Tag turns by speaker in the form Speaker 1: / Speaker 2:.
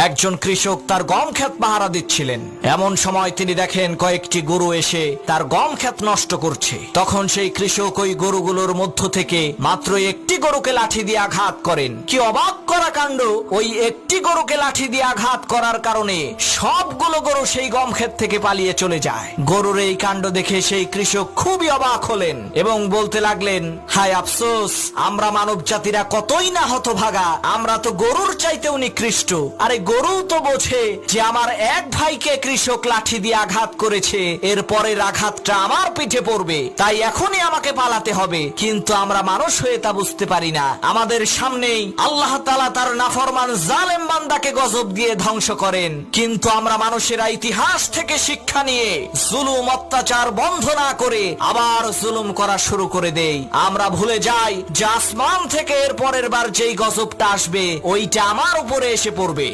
Speaker 1: একজন কৃষক তার গম ক্ষেত পাহারা দিচ্ছিলেন। এমন সময় তিনি দেখেন কয়েকটি গরু এসে তার গম ক্ষেত নষ্ট করছে। তখন সেই কৃষক ওই গরুগুলোর মধ্য থেকে মাত্র একটি গরুকে লাঠি দিয়ে আঘাত করেন। কি অবাক করা কাণ্ড! ওই একটি গরুকে লাঠি দিয়ে আঘাত করার কারণে সবগুলো গরু সেই গম ক্ষেত থেকে পালিয়ে চলে যায়। গরুর এই কাণ্ড দেখে সেই কৃষক খুবই অবাক হলেন এবং বলতে লাগলেন, হায় আফসোস, আমরা মানব জাতিরা কতই না হতভাগা, আমরা তো গরুর চাইতেও নিকৃষ্ট। আরে গরু তো বোঝে যে আমার এক ভাইকে কৃষক লাঠি দিয়ে আঘাত করেছে, এর পরের আঘাতটা আমার পিঠে পড়বে, তাই এখনই আমাকে পালাতে হবে। কিন্তু আমরা মানুষ হয়ে তা বুঝতে পারি না। আমাদের সামনেই আল্লাহ তাআলা তার নাফরমান জালেম বান্দাকে গজব দিয়ে ধ্বংস করেন, কিন্তু আমরা মানুষেরা ইতিহাস থেকে শিক্ষা নিয়ে জুলুম অত্যাচার বন্ধ না করে আবার জুলুম করা শুরু করে দেই। আমরা ভুলে যাই যে আসমান থেকে এর পরের বার যেই গজবটা আসবে ওইটা আমার উপরে এসে পড়বে।